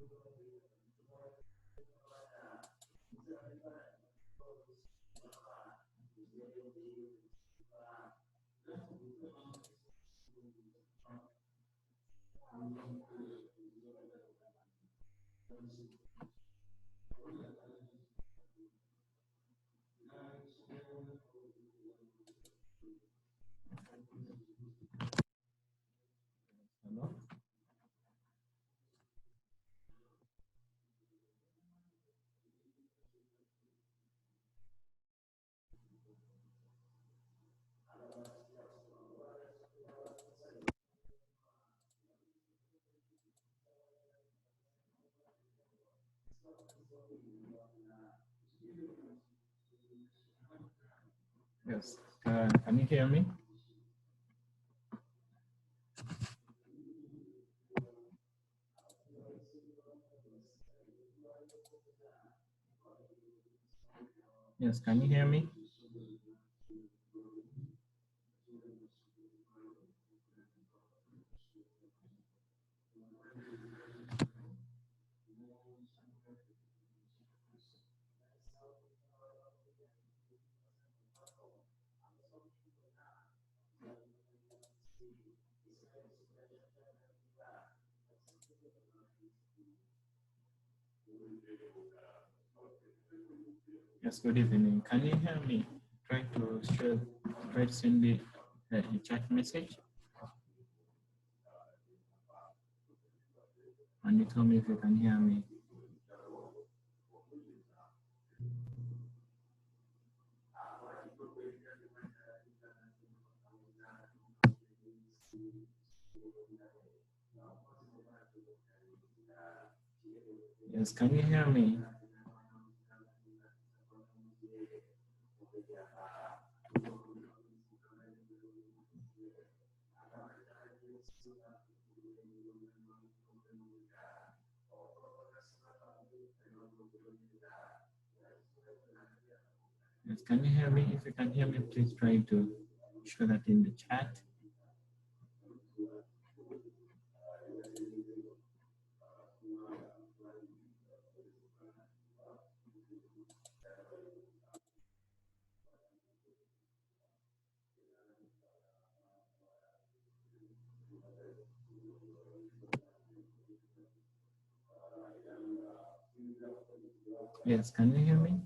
Hello? Yes. Can you hear me? Yes, can you hear me? Yes, good evening. Can you hear me? Try to send the chat message. And you tell me if you can hear me. Yes, can you hear me? Yes, can you hear me? If you can hear me, please try to show that in the chat. Yes, can you hear me?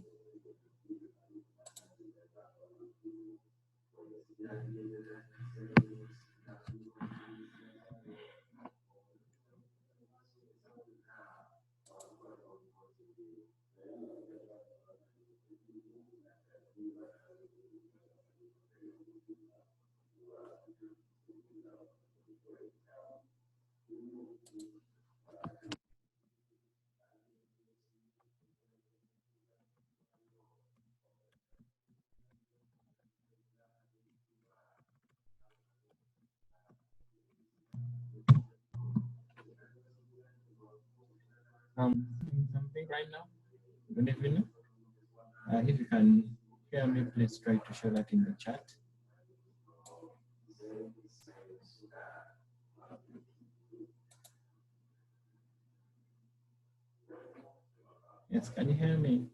Something right now. Good evening. If you can hear me, please try to show that in the chat. Yes, can you hear me?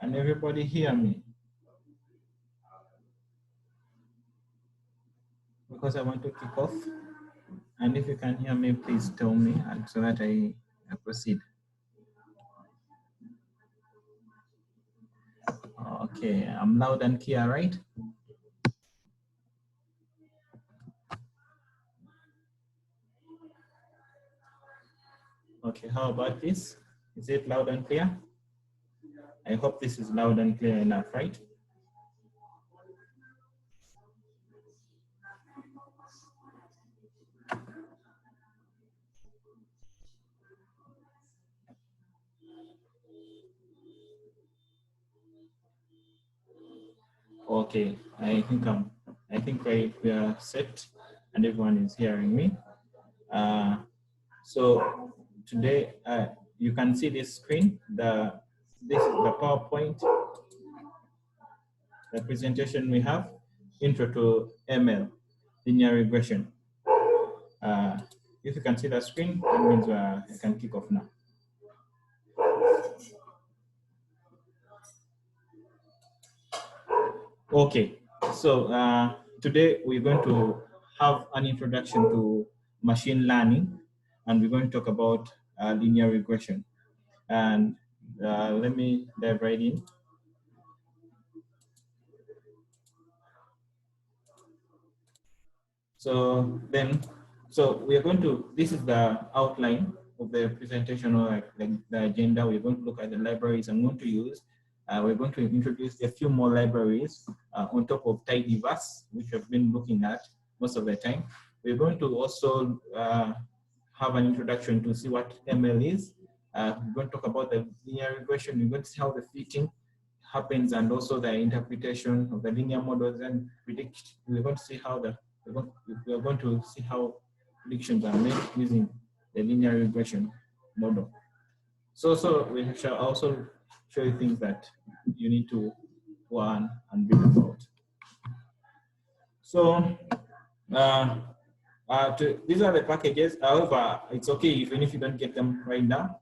Can everybody hear me? Because I want to kick off. And if you can hear me, please tell me and so that I proceed. Okay, I'm loud and clear, right? Okay, how about this? Is it loud and clear? I hope this is loud and clear enough, right? Okay, I think we are set and everyone is hearing me. So today you can see this screen. This is the PowerPoint, the presentation we have. intro to ML, linear regression. If you can see the screen, that means I can kick off now. Okay, so today we're going to have an introduction to machine learning, and we're going to talk about linear regression. And let me dive right in. So we are going to, this is the outline of the presentation, or like the agenda. We're going to look at the libraries I'm going to use. We're going to introduce a few more libraries on top of tidyverse, which we've been looking at most of the time. We're going to also have an introduction to see what ML is. We're going to talk about the linear regression. We're going to see how the fitting happens, and also the interpretation of the linear models and predict. We're going to see how we're going to see how predictions are made using the linear regression model. So we shall also show you things that you need to learn and read about. So these are the packages. However, it's okay even if you don't get them right now.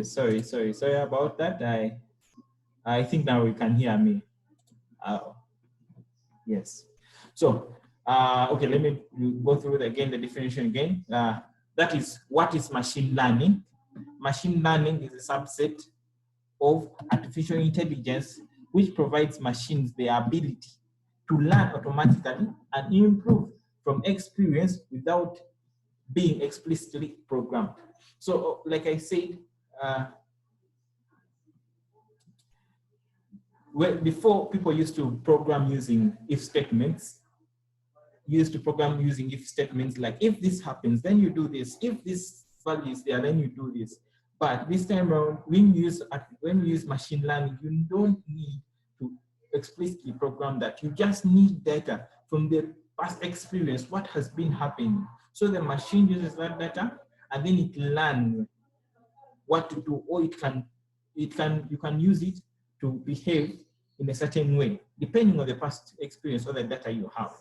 Sorry about that. I think now you can hear me. Yes. So, okay, let me go through again the definition again. That is, what is machine learning? Machine learning is a subset of artificial intelligence which provides machines the ability to learn automatically and improve from experience without being explicitly programmed. So, like I said, before, people used to program using if statements, like, if this happens, then you do this. If this value is there, then you do this. But this time around, when you use machine learning, you don't need to explicitly program that. You just need data from the past experience, what has been happening. So the machine uses that data, and then it learns what to do, or you can use it to behave in a certain way, depending on the past experience or the data you have.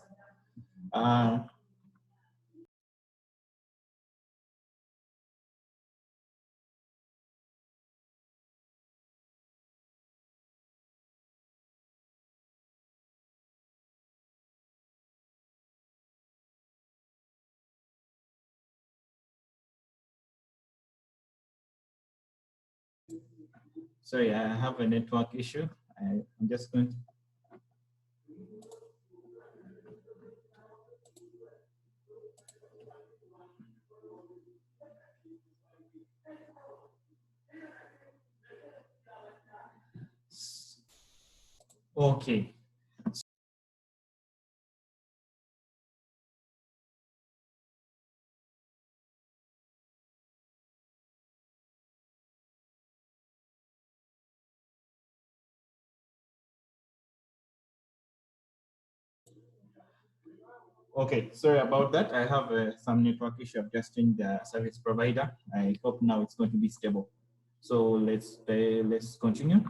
Sorry, I have a network issue. I'm just going to. Okay. Okay, sorry about that. I have some network issue. I've just changed the service provider. I hope now it's going to be stable. So let's continue.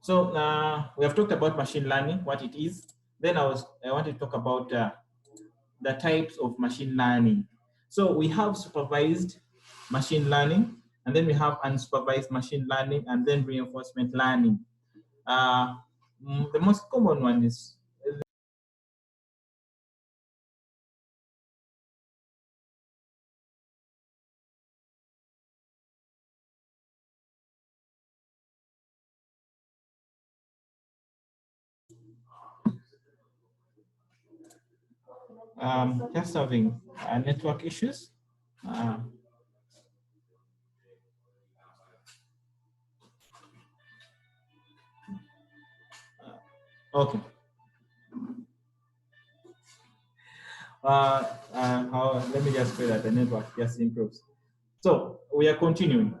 So we have talked about machine learning, what it is. Then I want to talk about the types of machine learning. So we have supervised machine learning, and then we have unsupervised machine learning, and then reinforcement learning. Uh, the most common one is just having network issues. Uh, okay. Let me just pray that the network just improves. So we are continuing.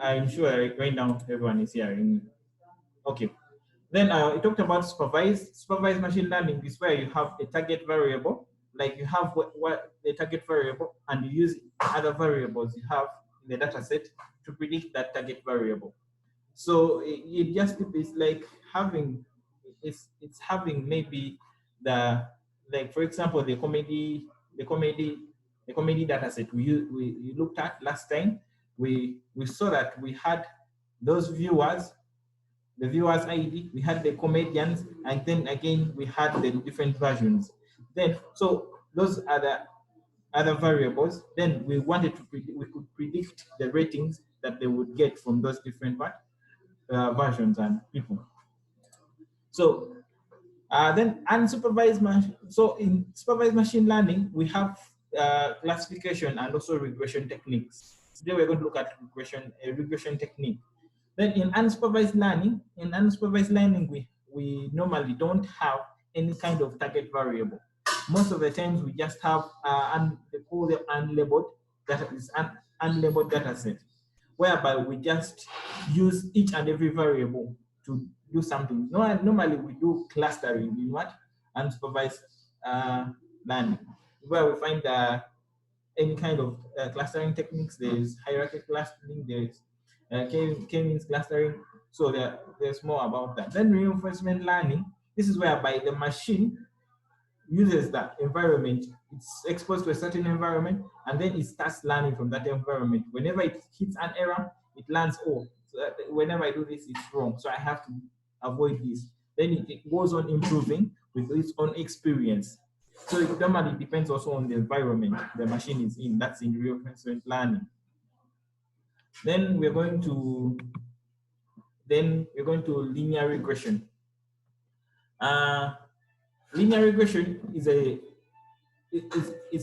I'm sure right now everyone is hearing. Okay. Then I talked about supervised machine learning is where you have a target variable, like you have what the target variable, and you use other variables you have in the data set to predict that target variable. So it just is like having it's having maybe the like for example the comedy the comedy data set we looked at last time. We saw that we had those viewers, the viewers ID, we had the comedians, and then again we had the different versions. Then so those are the other variables. Then we wanted to we could predict the ratings that they would get from those different versions and people. So then unsupervised so in supervised machine learning, we have classification and also regression techniques. Today we're going to look at a regression technique. Then in unsupervised learning, we normally don't have any kind of target variable. Most of the times we just have they call them unlabeled, that is an unlabeled data set, whereby we just use each and every variable to do something. Normally we do clustering in what? Unsupervised learning, where we find any kind of clustering techniques. There's hierarchical clustering, there's k-means clustering. So there's more about that. Then reinforcement learning, this is whereby the machine uses that environment, it's exposed to a certain environment, and then it starts learning from that environment. Whenever it hits an error, it learns, oh, so whenever I do this, it's wrong, so I have to avoid this. Then it goes on improving with its own experience. So it normally depends also on the environment the machine is in. That's in reinforcement learning. Then we're going to linear regression. Uh, Linear regression is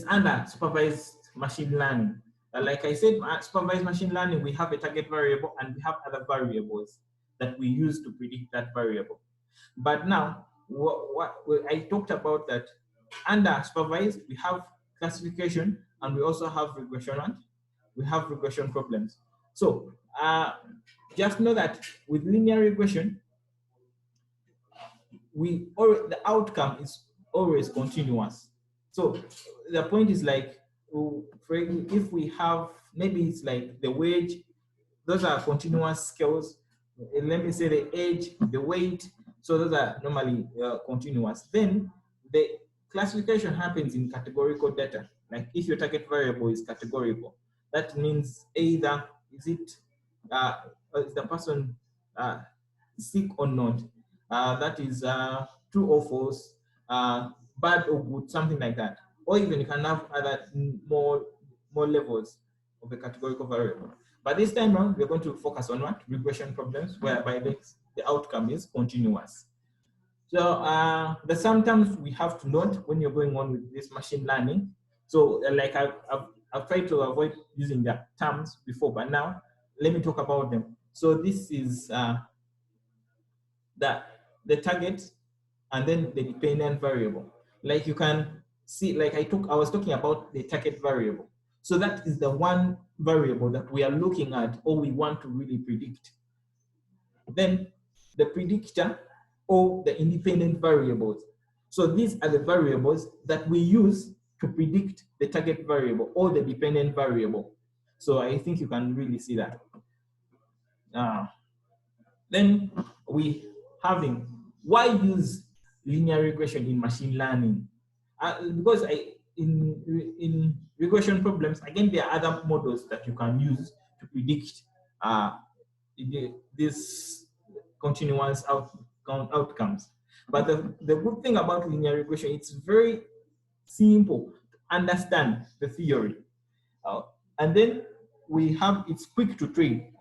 under supervised machine learning. Like I said, supervised machine learning, we have a target variable and we have other variables that we use to predict that variable. But now, what I talked about that under supervised, we have classification and we also have regression. We have regression problems. So just know that with linear regression, the outcome is always continuous. So the point is like, if we have, maybe it's like the wage, those are continuous scales. Let me say the age, the weight, so those are normally continuous. Then the classification happens in categorical data. Like if your target variable is categorical, that means either uh, is the person uh, sick or not, that is true or false, bad or good, something like that. Or even you can have other more levels of the categorical variable. But this time around, we're going to focus on what? Regression problems, whereby the outcome is continuous. So the sometimes we have to note when you're going on with this machine learning. So like I've tried to avoid using the terms before, but now let me talk about them. So this is the target and then the dependent variable. Like you can see, like I was talking about the target variable. So that is the one variable that we are looking at or we want to really predict. Then the predictor all the independent variables. So these are the variables that we use to predict the target variable or the dependent variable. So I think you can really see that. Then we having why use linear regression in machine learning? Because in regression problems, again, there are other models that you can use to predict this continuous outcomes. But the good thing about linear regression, it's very simple to understand the theory. And then we have, it's quick to train.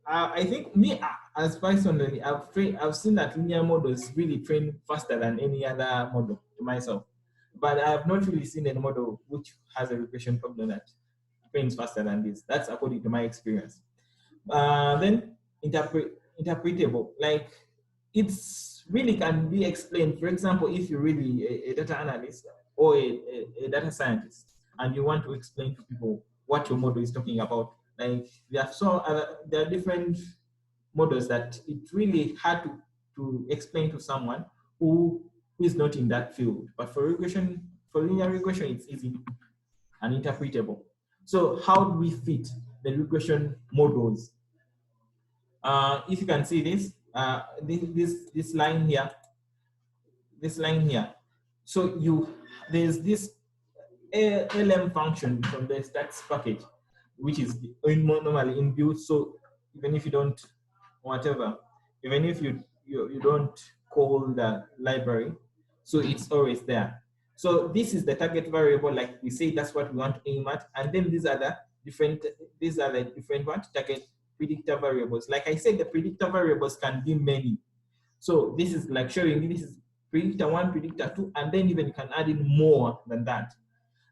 I think me, as personally, I've seen that linear models really train faster than any other model to myself. But I have not really seen any model which has a regression problem that trains faster than this. That's according to my experience. Then interpretable, like it's really can be explained. For example, if you're really a data analyst or a data scientist and you want to explain to people what your model is talking about, like there are different models that it's really hard to explain to someone who is not in that field. But for linear regression, it's easy and interpretable. So how do we fit the regression models? If you can see this, this line here, So there's this LM function from the stats package, which is normally inbuilt. So even if you don't, even if you don't call the library, so it's always there. So this is the target variable, like we say, that's what we want to aim at. And then these are the different target predictor variables. Like I said, the predictor variables can be many. So this is like showing this is predictor 1, predictor 2, and then even you can add in more than that.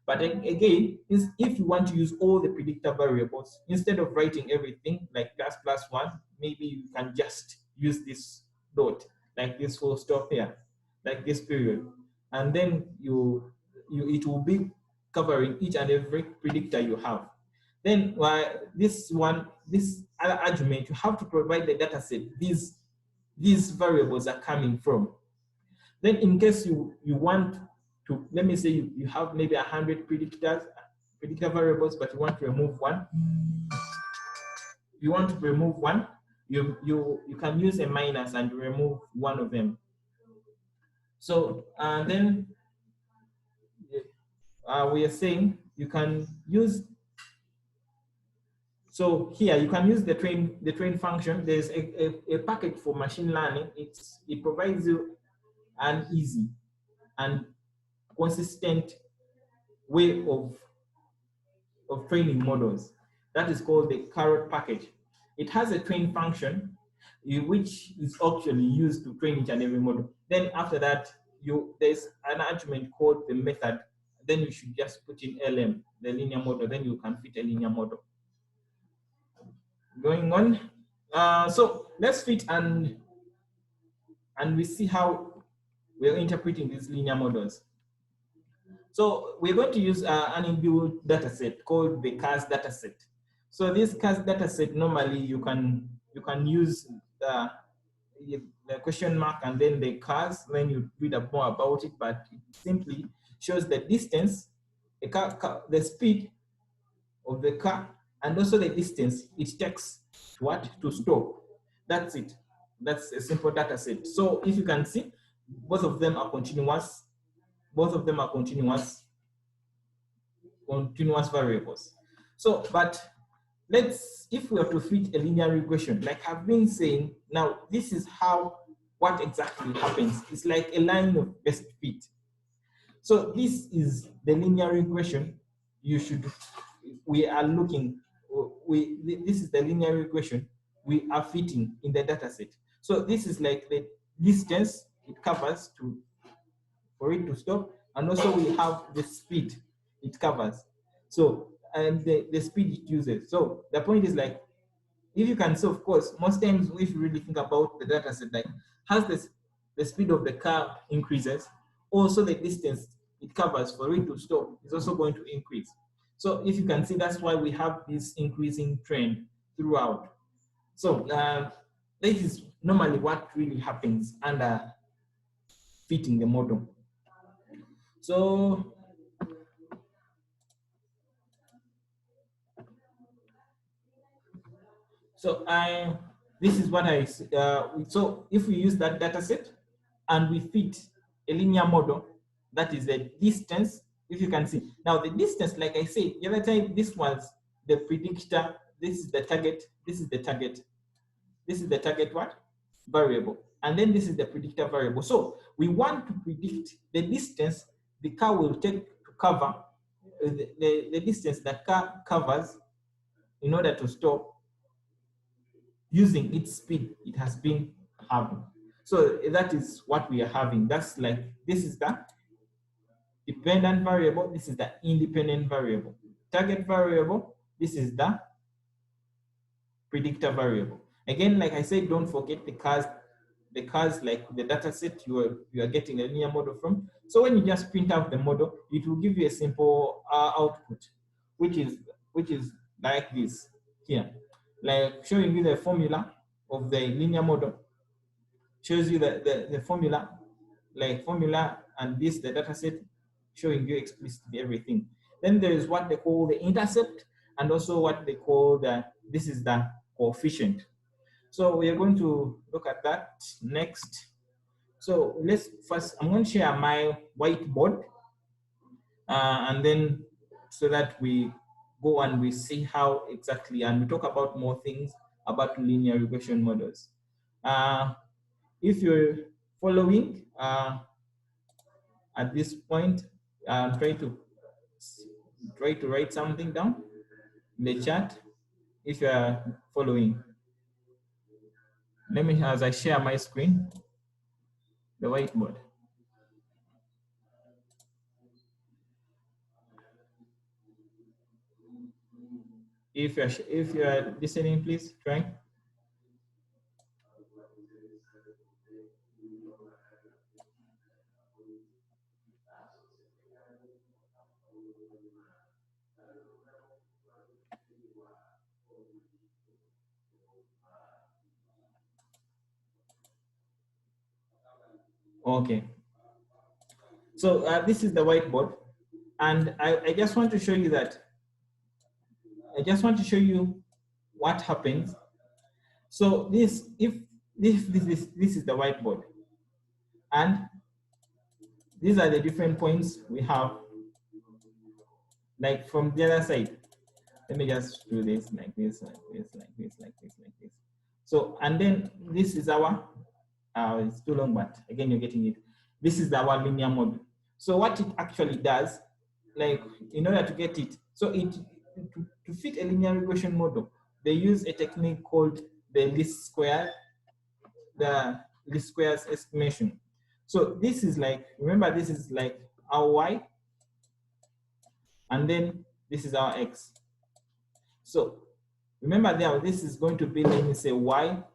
But again, if you want to use all the predictor variables, instead of writing everything like ++1, maybe you can just use this dot, like this full stop here, like this period. And then it will be covering each and every predictor you have. Then this other argument, you have to provide the data set these variables are coming from. Then in case you want to, let me say you have maybe 100 predictor variables, but you want to remove one. You want to remove one, you can use a minus and remove one of them. So then we are saying you can use. So here you can use the train function. There's a package for machine learning. It provides you an easy and consistent way of training models. That is called the carrot package. It has a train function which is actually used to train each and every model. Then after that, there's an argument called the method. Then you should just put in LM, the linear model. Then you can fit a linear model. Going on. So let's fit and we see how we're interpreting these linear models. So we're going to use an inbuilt data set called the CAS data set. So this CAS data set, normally you can use the question mark and then the CAS, then you read up more about it, but it simply shows the distance, the speed of the car, and also the distance it takes to stop. That's it. That's a simple data set. So if you can see, both of them are continuous. Both of them are continuous variables. So, but if we are to fit a linear regression, like I've been saying, now this is what exactly happens. It's like a line of best fit. So this is the linear regression this is the linear regression we are fitting in the data set. So this is like the distance it covers for it to stop, and also we have the speed it covers. So, and the speed it uses. So the point is, like, if you can, so of course, most times if you really think about the data set, like, has the speed of the car increases, also the distance it covers for it to stop is also going to increase. So if you can see, that's why we have this increasing trend throughout. So this is normally what really happens under fitting the model. So this is what so if we use that data set and we fit a linear model, that is the distance. If you can see now the distance, like I said the other time, this was the predictor, this is the target, this is the target, this is the target what variable, and then this is the predictor variable. So we want to predict the distance the car will take to cover the distance that car covers in order to stop using its speed it has been having. So that is what we are having. That's like, this is the dependent variable, this is the independent variable. Target variable, this is the predictor variable. Again, like I said, don't forget the cars like the data set you are getting a linear model from. So when you just print out the model, it will give you a simple output, which is like this here, like showing you the formula of the linear model, shows you the formula, like formula, and this the data set showing you explicitly everything. Then there is what they call the intercept, and also what they call this is the coefficient. So we are going to look at that next. So I'm going to share my whiteboard, and then so that we go and we see how exactly, and we talk about more things about linear regression models. If you're following at this point, try to write something down in the chat if you are following. Let me, as I share my screen, the whiteboard. If you are listening, please try. Okay. So this is the whiteboard, and I just want to show you that. I just want to show you what happens. So this is the whiteboard, and these are the different points we have. Like from the other side, let me just do this like this, like this, like this, like this, like this. So, and then this is our, it's too long, but again, you're getting it. This is our linear model. So what it actually does, like in order to get it, so to fit a linear regression model, they use a technique called the least squares estimation. So this is like, remember, this is like our y, and then this is our x. So remember there, this is going to be, let me say y1,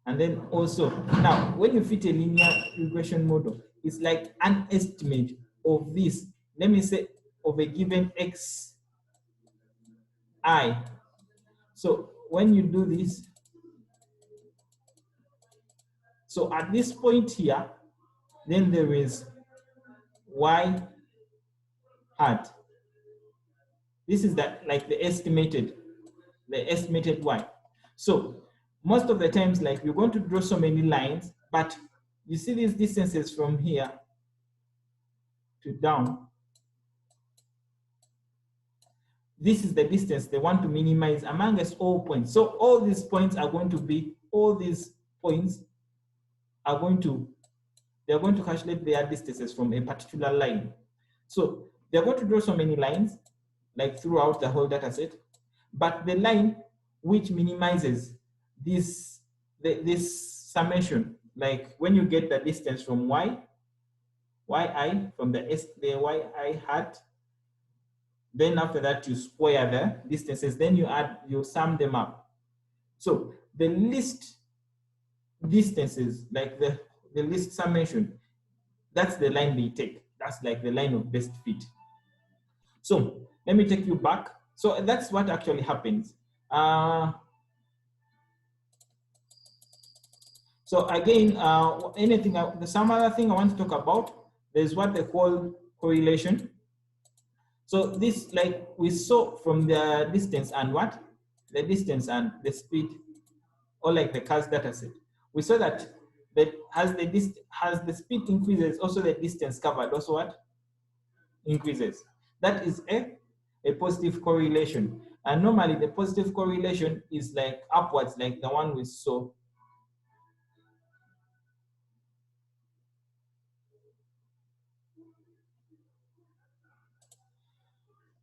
and then also, now when you fit a linear regression model, it's like an estimate of this, let me say, of a given x I. So when you do this, so at this point here, then there is y hat. This is that, like the estimated y. So most of the times, like you're going to draw so many lines, but you see these distances from here to down. This is the distance they want to minimize amongst all points. So all these points are going to be, all these points are going to, they're going to calculate their distances from a particular line. So they're going to draw so many lines, like throughout the whole data set, but the line which minimizes this summation, like when you get the distance from yi from the yi hat, then after that you square the distances, then you sum them up. So the least distances, like the least summation, that's the line they take. That's like the line of best fit. So let me take you back. So that's what actually happens. So again, some other thing I want to talk about, there's what they call correlation. So this, like we saw from the distance and what? The distance and the speed, or like the CAS data set. We saw that as the speed increases, also the distance covered also what? Increases. That is a positive correlation. And normally the positive correlation is like upwards, like the one we saw.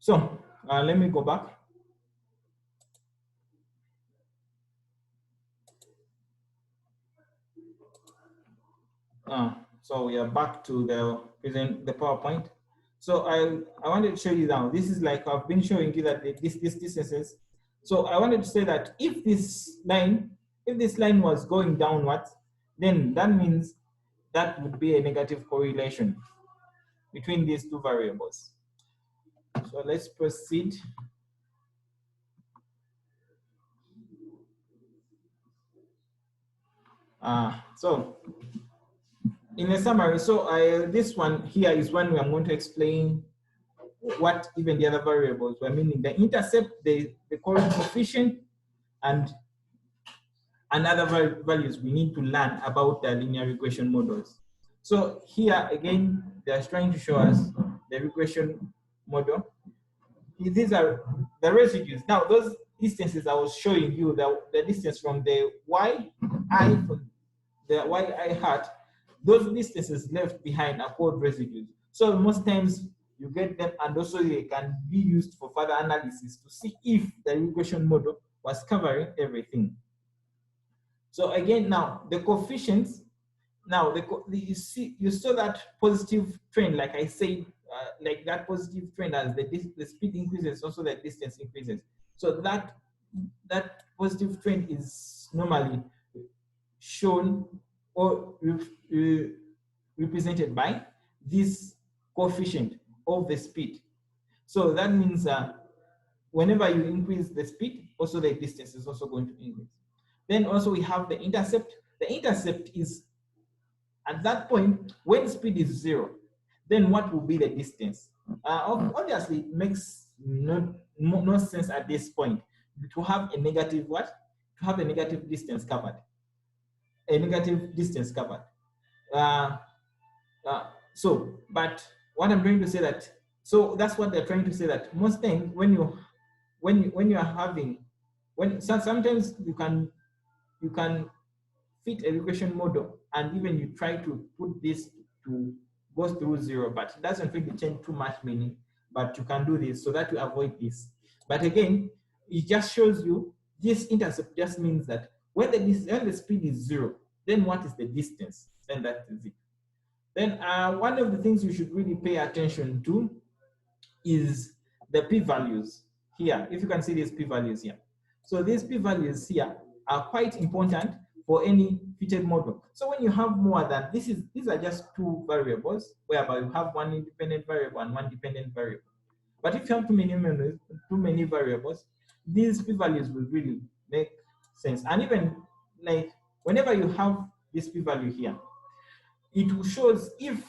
So let me go back. So we are back to the PowerPoint. So I wanted to show you now. This is like I've been showing you that this distances. So I wanted to say that if this line was going downwards, then that means that would be a negative correlation between these two variables. So let's proceed. So in a summary, so this one here is one where I'm going to explain what even the other variables were, meaning the intercept, the correct coefficient, and other values we need to learn about the linear regression models. So here again, they're trying to show us the regression model. These are the residues. Now, those distances I was showing you, the distance from the yi from the yi hat, those distances left behind are called residues. So most times you get them, and also they can be used for further analysis to see if the regression model was covering everything. So again, now the coefficients, now you saw that positive trend, like I said, like that positive trend as the speed increases, also the distance increases. So that positive trend is normally shown or represented by this coefficient of the speed. So that means whenever you increase the speed, also the distance is also going to increase. Then also we have the intercept. The intercept is at that point when speed is 0, then what will be the distance? Obviously, it makes no sense at this point to have a negative what? To have a negative distance covered. A negative distance covered. But what I'm trying to say that, so that's what they're trying to say, that most times when you are having, sometimes you can fit a regression model and even you try to put this to go through 0, but it doesn't really change too much meaning, but you can do this so that you avoid this. But again, it just shows you this intercept just means that when the speed is 0, then what is the distance? Then that is it. Then one of the things you should really pay attention to is the p-values here. If you can see these p-values here. So these p-values here are quite important for any fitted model. So when you have more than, these are just two variables, whereby you have one independent variable and one dependent variable. But if you have too many variables, these p-values will really make sense. And even like whenever you have this p-value here, it shows if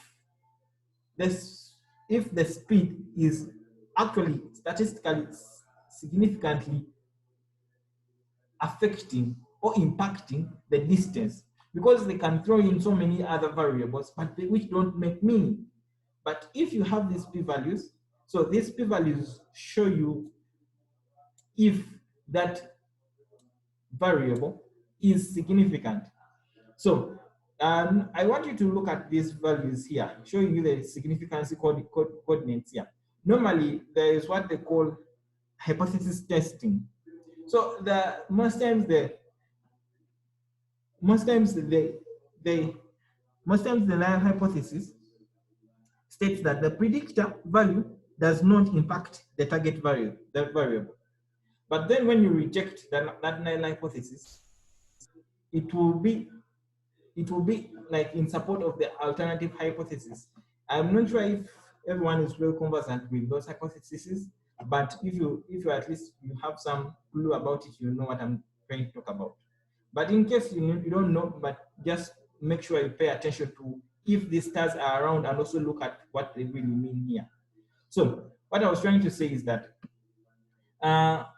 the speed is actually statistically significantly affecting or impacting the distance, because they can throw in so many other variables, but which don't make meaning. But if you have these p-values, so these p-values show you if that variable is significant. So I want you to look at these values here, showing you the significance coordinates here. Normally, there is what they call hypothesis testing. So most times the null hypothesis states that the predictor value does not impact the target variable. But then when you reject that null hypothesis, it will be like in support of the alternative hypothesis. I'm not sure if everyone is well conversant with those hypotheses, but if you at least you have some clue about it, you know what I'm trying to talk about. But in case you don't know, but just make sure you pay attention to if these stars are around and also look at what they really mean here. So what I was trying to say is that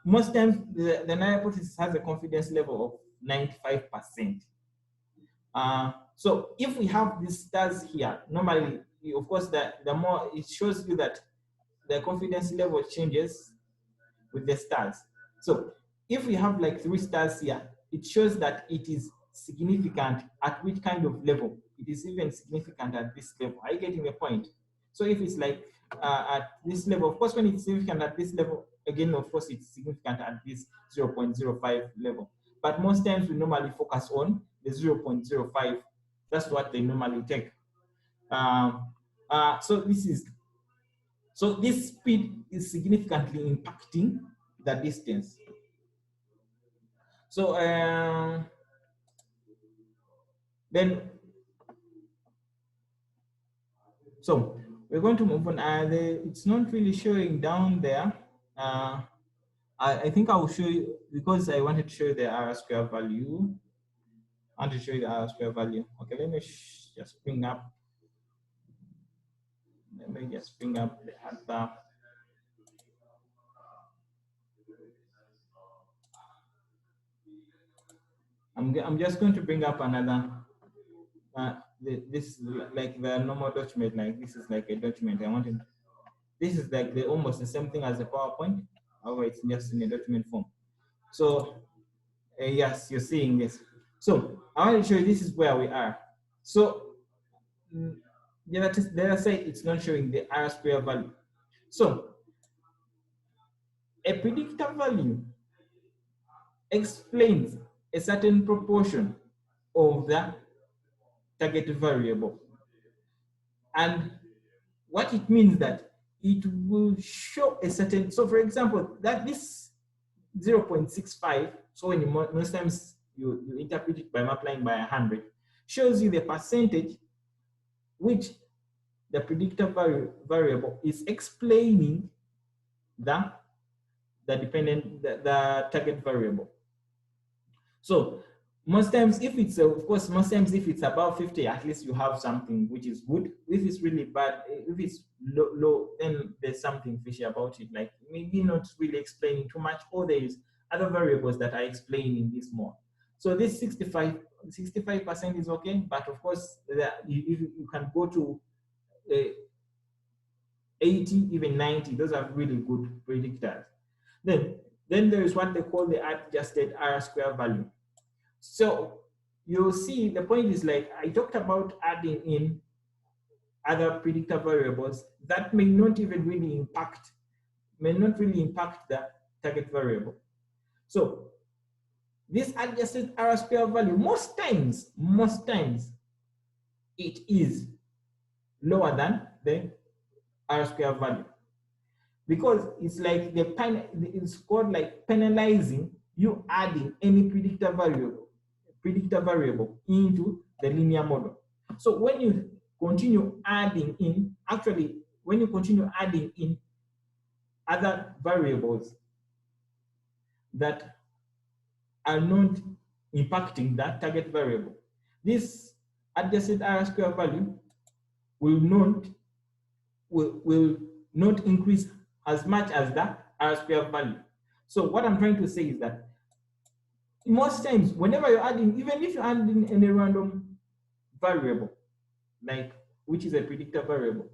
most times the null hypothesis has a confidence level of 95%. So if we have these stars here, normally, of course, the more it shows you that the confidence level changes with the stars. So if we have like 3 stars here, it shows that it is significant at which kind of level. It is even significant at this level. Are you getting the point? So if it's like at this level, of course, when it's significant at this level, again, of course, it's significant at this 0.05 level. But most times we normally focus on the 0.05. That's what they normally take. So this speed is significantly impacting the distance. So so we're going to move on. It's not really showing down there. I think I will show you because I wanted to show you the R-square value. I want to show you the R-square value. Okay, let me just bring up. Let me just bring up the other. I'm just going to bring up another. This is like the normal document. Like this is like a document. I wanted. This is like almost the same thing as a PowerPoint. However, it's just in a document form. So yes, you're seeing this. So I want to show you this is where we are. So the other side, it's not showing the R-square value. So a predictor value explains a certain proportion of the target variable. And what it means that it will show a certain, so for example, that this 0.65, so when most times you interpret it by multiplying by 100, shows you the percentage which the predictor variable is explaining the target variable. So most times if it's of course most times if it's above 50, at least you have something which is good. If it's really bad, if it's low, then there's something fishy about it, like maybe not really explaining too much, or there is other variables that are explaining this more. So this 65% is okay, but of course you can go to 80, even 90. Those are really good predictors. Then there is what they call the adjusted R-square value. So you'll see the point is, like I talked about, adding in other predictor variables that may not really impact the target variable. So this adjusted R-square value, most times it is lower than the R-square value, because it's like it's called like penalizing you adding any predictor variable into the linear model. So when you continue adding in, when you continue adding in other variables that are not impacting that target variable, this adjusted R-square value will not increase as much as the R-square value. So what I'm trying to say is that most times, whenever you're adding, even if you're adding any random variable, like which is a predictor variable,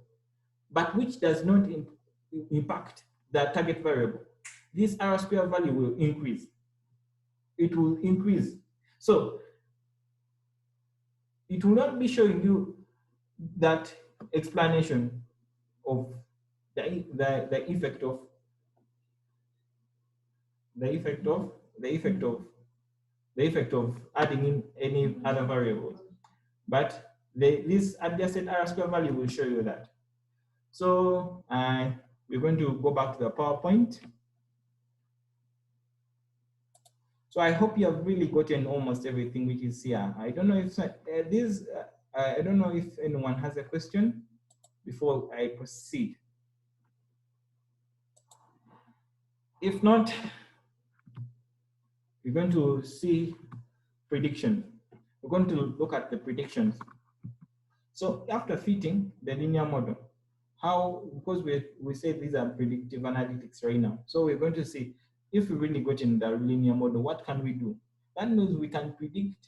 but which does not impact the target variable, this R-square value will increase. It will increase. So it will not be showing you that explanation of the effect of adding in any other variables, but this adjusted R-square value will show you that. So we're going to go back to the PowerPoint. So I hope you have really gotten almost everything which is here. I don't know if I don't know if anyone has a question before I proceed. If not, we're going to see prediction. We're going to look at the predictions. So after fitting the linear model, because we say these are predictive analytics right now. So we're going to see if we really got in the linear model, what can we do? That means we can predict.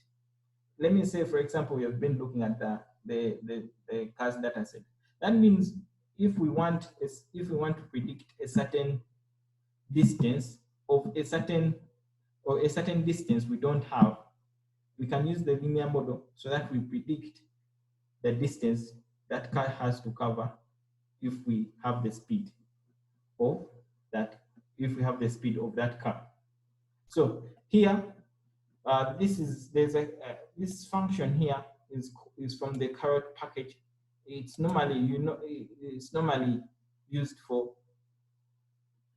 Let me say, for example, we have been looking at the CAS data set. That means if we want to predict a certain distance of a certain distance we don't have, we can use the linear model so that we predict the distance that car has to cover if we have the speed of that car. So here, this function here is from the carrot package. It's normally used for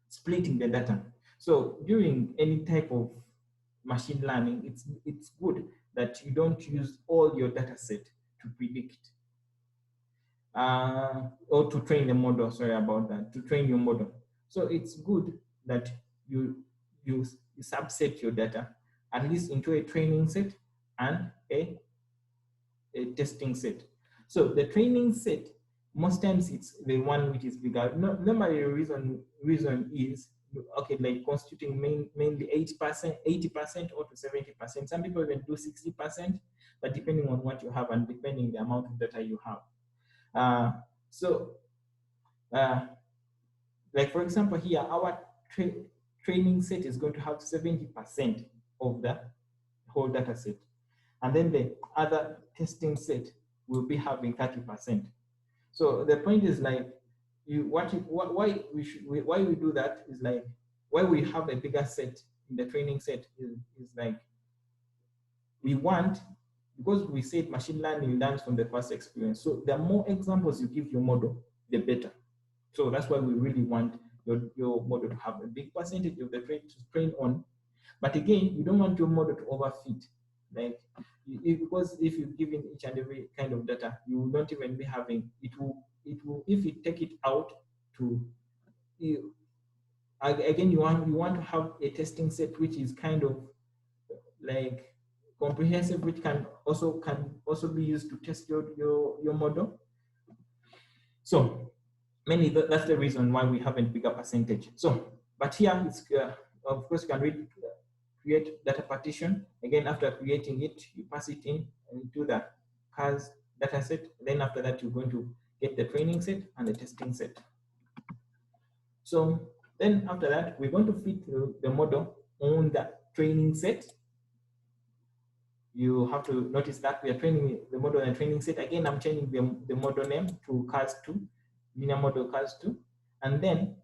splitting the data. So during any type of machine learning, it's good that you don't use all your data set to predict or to train the model. Sorry about that. To train your model. So it's good that you subset your data at least into a training set and a testing set. So the training set, most times it's the one which is bigger. Normally the reason is okay, like constituting mainly 80% or to 70%. Some people even do 60%, but depending on what you have and depending the amount of data you have. Like for example here, our training set is going to have 70% of the whole data set. And then the other testing set will be having 30%. So the point is like, why we do that is like, why we have a bigger set in the training set is like, we want, because we said machine learning learns from the past experience. So the more examples you give your model, the better. So that's why we really want your model to have a big percentage of the train to train on. But again, you don't want your model to overfit. Like, because if you give in each and every kind of data, you will not even be having, it will, if you take it out to, again, you want to have a testing set which is kind of like comprehensive, which can also be used to test your model. So mainly that's the reason why we have a bigger percentage. So, but here it's of course you can create data partition. Again, after creating it, you pass it in into the CAS data set. Then after that, you're going to get the training set and the testing set. So then after that, we're going to fit the model on the training set. You have to notice that we are training the model and training set. Again, I'm changing the model name to CAS2, linear model CAS2. And then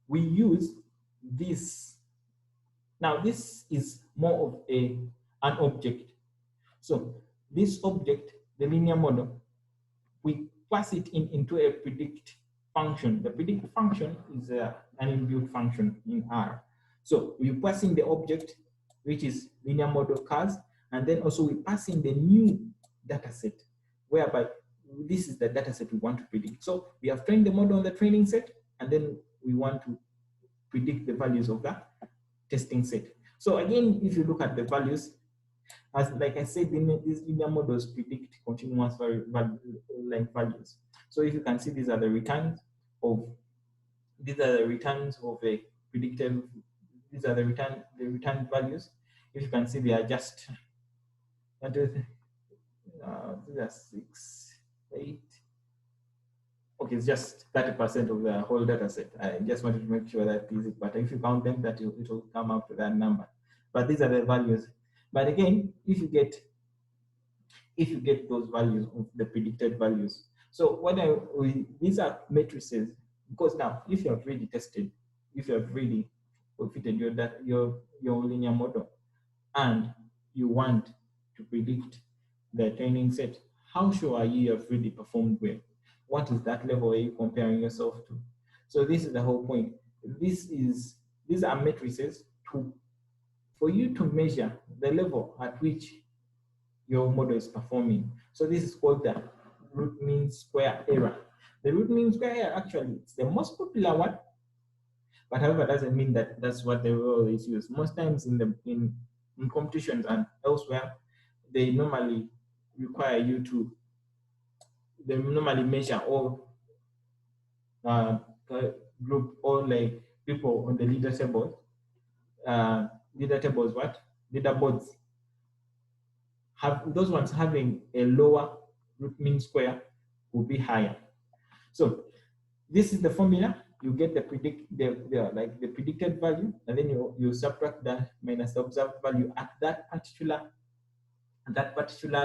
we use this. Now, this is more of an object. So this object, the linear model, we pass it into a predict function. The predict function is an inbuilt function in R. So we pass in the object, which is linear model CAS, and then also we pass in the new data set, whereby this is the data set we want to predict. So we have trained the model on the training set, and then we want to predict the values of that testing set. So again, if you look at the values, as like I said, these linear models predict continuous values. So if you can see, these are the returns of a predicted. These are the return values. If you can see, they are just these are 6, 8. Okay, it's just 30% of the whole data set. I just wanted to make sure that is it, but if you count them, that it will come up to that number. But these are the values. But again, if you get those values of the predicted values, so these are matrices, because now if you have really tested, if you have really fitted your linear model, and you want to predict the training set, how sure are you have really performed well? What is that level are you comparing yourself to? So this is the whole point. These are matrices for you to measure the level at which your model is performing. So this is called the root mean square error. The root mean square error, actually, it's the most popular one, but however, doesn't mean that that's what they will always use. Most times in in competitions and elsewhere, they normally require you to, they normally measure all group, all like people on the leader table, leaderboards, have those ones having a lower root mean square will be higher. So this is the formula. You get the the predicted value, and then you subtract that minus the observed value at that particular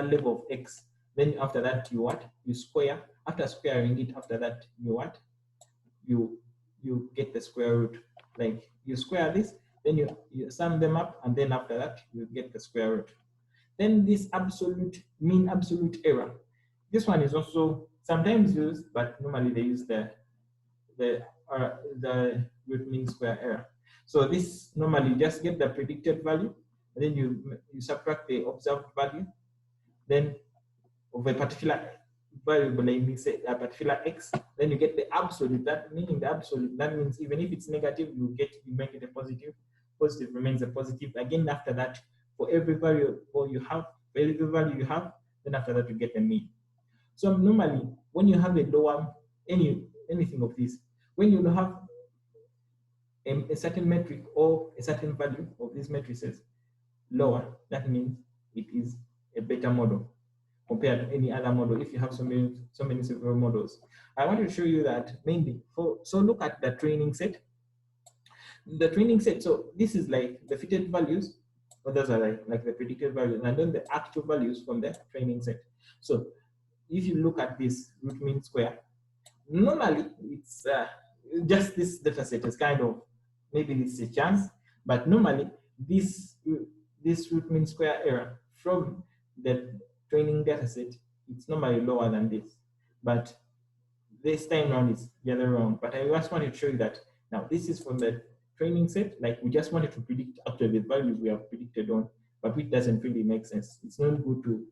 level of x. Then after that, you square. After squaring it, after that you get the square root. Like you square this, then you sum them up, and then after that you get the square root. Then this mean absolute error. This one is also sometimes used, but normally they use the root mean square error. So this normally just get the predicted value, and then you subtract the observed value, then of a particular variable, like say a particular x, then you get the absolute. That meaning the absolute, that means even if it's negative, you make it a positive. Positive remains a positive. Again, after that, for every variable you have, for every value you have, then after that you get the mean. So normally, when you have a lower anything of this, when you have a certain metric or a certain value of these matrices lower, that means it is a better model compared to any other model. If you have so many several models, I want to show you that mainly so look at the training set. The training set, so this is like the fitted values, others are like the predicted values, and then the actual values from the training set. So if you look at this root mean square, normally it's just this data set is kind of, maybe it's a chance, but normally this root mean square error from the training data set, it's normally lower than this. But this time around it's the other wrong. But I just wanted to show you that now this is from the training set, like we just wanted to predict actually the values we have predicted on, but which doesn't really make sense. It's not good to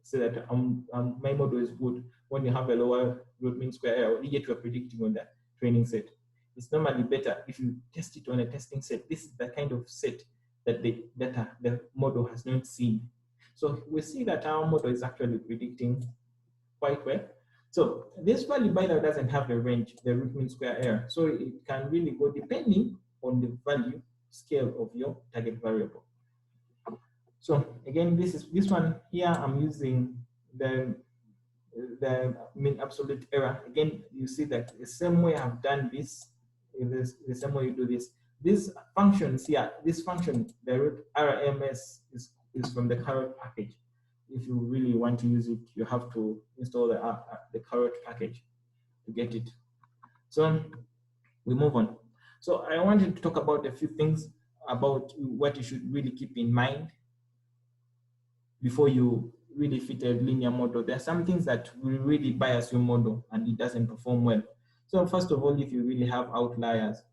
say that my model is good when you have a lower root mean square error, yet you are predicting on the training set. It's normally better if you test it on a testing set. This is the kind of set that the model has not seen. So we see that our model is actually predicting quite well. So this value, by the way, doesn't have a range, the root mean square error. So it can really go depending on the value scale of your target variable. So again, this one here, I'm using the mean absolute error. Again, you see that the same way I've done this, the same way you do this. These functions here, this function, the root RMS is from the carrot package. If you really want to use it, you have to install the carrot package to get it. So we move on. So I wanted to talk about a few things about what you should really keep in mind before you really fit a linear model. There are some things that will really bias your model and it doesn't perform well. So first of all, if you really have outliers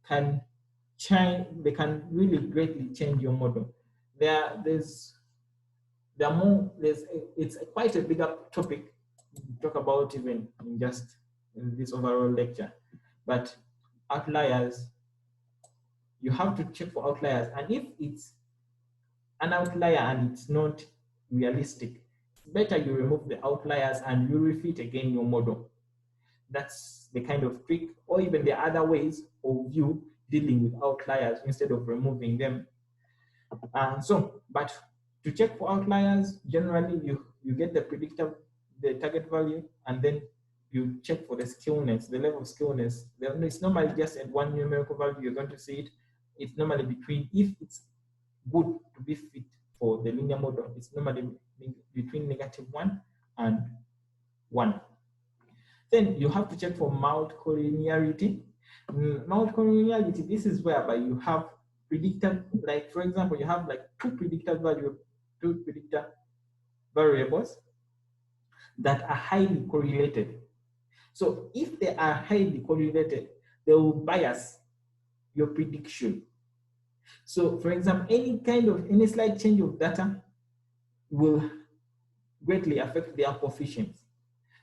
can change, they can really greatly change your model. It's quite a bigger topic to talk about even in just in this overall lecture. But outliers, you have to check for outliers, and if it's an outlier and it's not realistic, it's better you remove the outliers and you refit again your model. That's the kind of trick, or even the other ways of you dealing with outliers instead of removing them. But to check for outliers, generally you get the target value, and then you check for the skillness, the level of skillness. It's normally just at one numerical value you're going to see it. It's normally between, if it's good to be fit for the linear model, it's normally between -1 and 1. Then you have to check for multicollinearity. Multicollinearity, this is whereby you have predicted, like for example, you have like two predictor variables that are highly correlated. So if they are highly correlated, they will bias your prediction. So for example, any slight change of data will greatly affect their coefficients.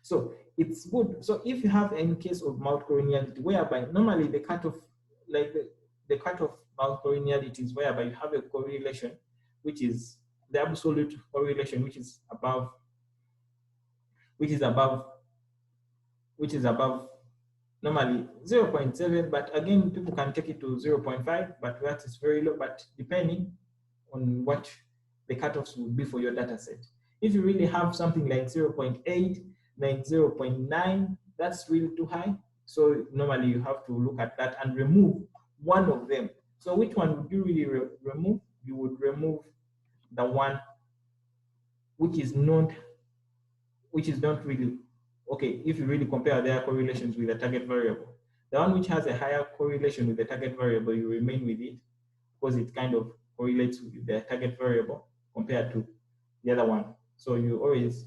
So it's good. So if you have any case of multicollinearity, whereby normally the cutoff, like the cutoff multicollinearities, whereby you have a correlation, which is the absolute correlation, which is above, which is above normally 0.7, but again, people can take it to 0.5, but that is very low, but depending on what the cutoffs would be for your data set. If you really have something like 0.8, like 0.9, that's really too high. So normally you have to look at that and remove one of them. So which one would you really remove? You would remove the one which is not really, okay, if you really compare their correlations with the target variable. The one which has a higher correlation with the target variable, you remain with it because it kind of correlates with the target variable compared to the other one. So you always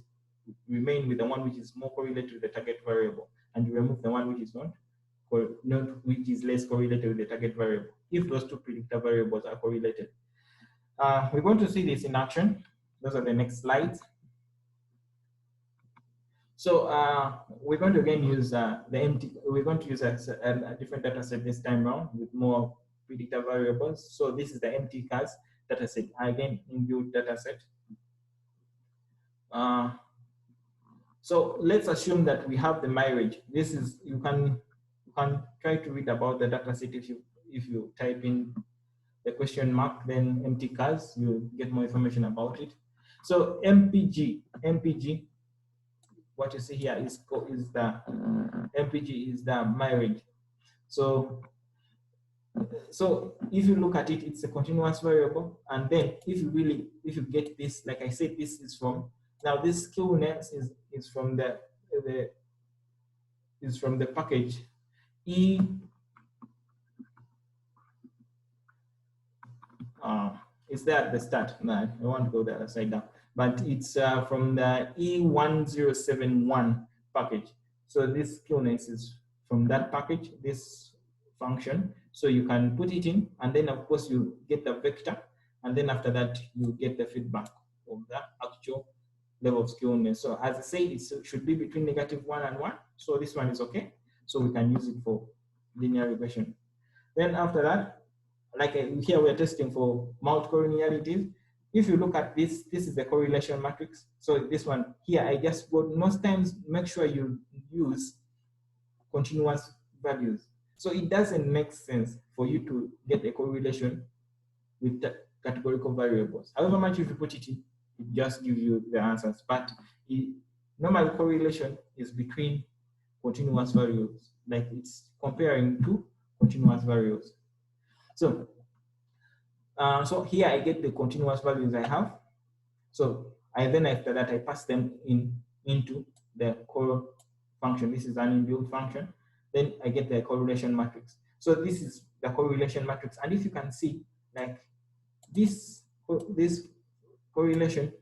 remain with the one which is more correlated with the target variable, and you remove the one which is not which is less correlated with the target variable, if those two predictor variables are correlated. We're going to see this in action. Those are the next slides. So we're going to again use we're going to use a different data set this time around with more predictor variables. So this is the empty cars data set, again, inbuilt data set. So let's assume that we have the mileage. This is, you can try to read about the data set if you type in the question mark, then empty cars, you get more information about it. So MPG, what you see here is the MPG is the mileage. So if you look at it, it's a continuous variable. And then if you get this, like I said, this is from, now this skewness is from the package E. It's there at the start. No, I want to go the other side down. But it's from the E1071 package. So this skewness is from that package, this function. So you can put it in, and then of course you get the vector, and then after that you get the feedback of the actual level of skewness. So as I said, it should be between -1 and 1. So this one is okay. So we can use it for linear regression. Then after that, like here we're testing for multicollinearities. If you look at this is the correlation matrix. So this one here, I just got, most times make sure you use continuous values. So it doesn't make sense for you to get a correlation with the categorical variables. However much if you put it in, it just gives you the answers. But normal correlation is between continuous variables, like it's comparing two continuous variables. So, so here I get the continuous values I have. So then after that I pass them into the core function. This is an inbuilt function. Then I get the correlation matrix. So this is the correlation matrix. And if you can see, like this correlation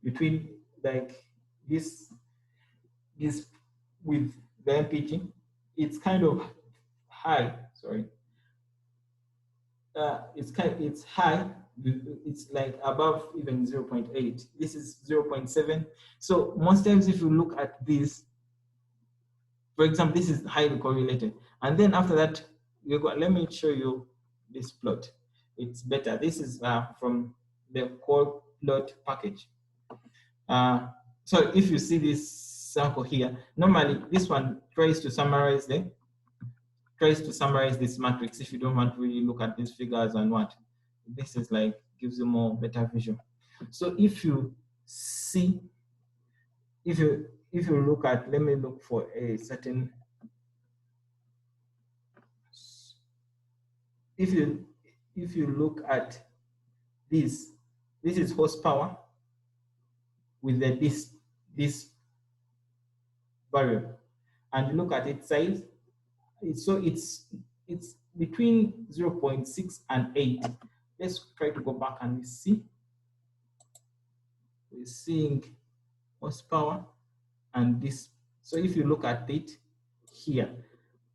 between like this with the MPG, it's kind of high. Sorry. It's high. It's like above even 0.8. This is 0.7. So most times if you look at this, for example, this is highly correlated. And then after that, let me show you this plot. It's better. This is from the core plot package. So if you see this circle here, normally this one tries to summarize this matrix. If you don't want to really look at these figures and what, this is like gives you more better vision. So if you see, if you look at, let me look for a certain, if you look at this is horsepower with this variable, and you look at its size, it's between 0.6 and 8. Let's try to go back and we see. We're seeing horsepower and this. So if you look at it here,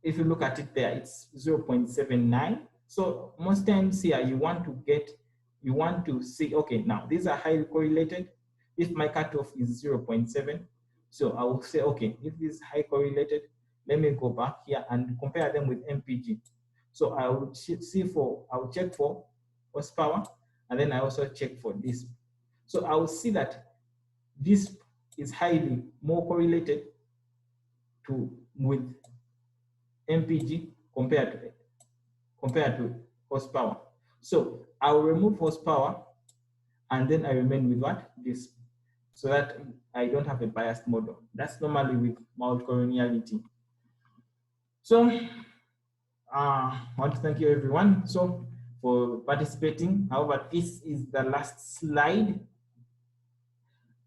if you look at it there, it's 0.79. So most times here you want to see, okay, now these are highly correlated. If my cutoff is 0.7, so I will say, okay, if this is high correlated, let me go back here and compare them with MPG. So I will check for horsepower, and then I also check for this. So I will see that this is highly more correlated with MPG compared to horsepower. So I will remove horsepower, and then I remain with what? This, so that I don't have a biased model. That's normally with multicollinearity. So I want to thank you everyone for participating. However, this is the last slide,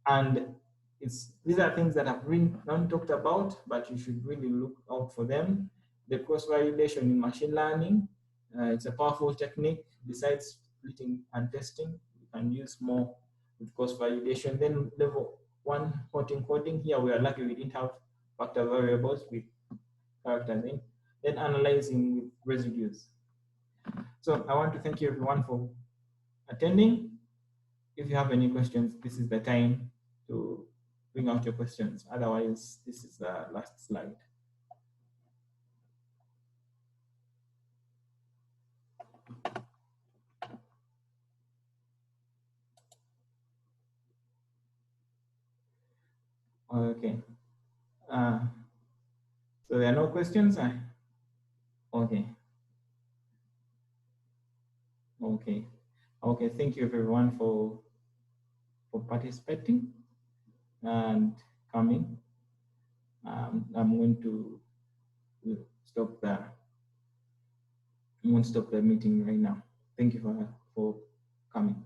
and these are things that have really not talked about, but you should really look out for them. The cross validation in machine learning, it's a powerful technique. Besides splitting and testing, you can use more with cross validation. Then level 1 hot encoding. Here we are lucky we didn't have factor variables with characters in. Then analyzing with residues. So I want to thank you everyone for attending. If you have any questions, this is the time to bring out your questions. Otherwise, this is the last slide. Okay. So there are no questions? Okay. Okay. Okay, thank you everyone for participating and coming. I'm going to stop the meeting right now. Thank you for coming.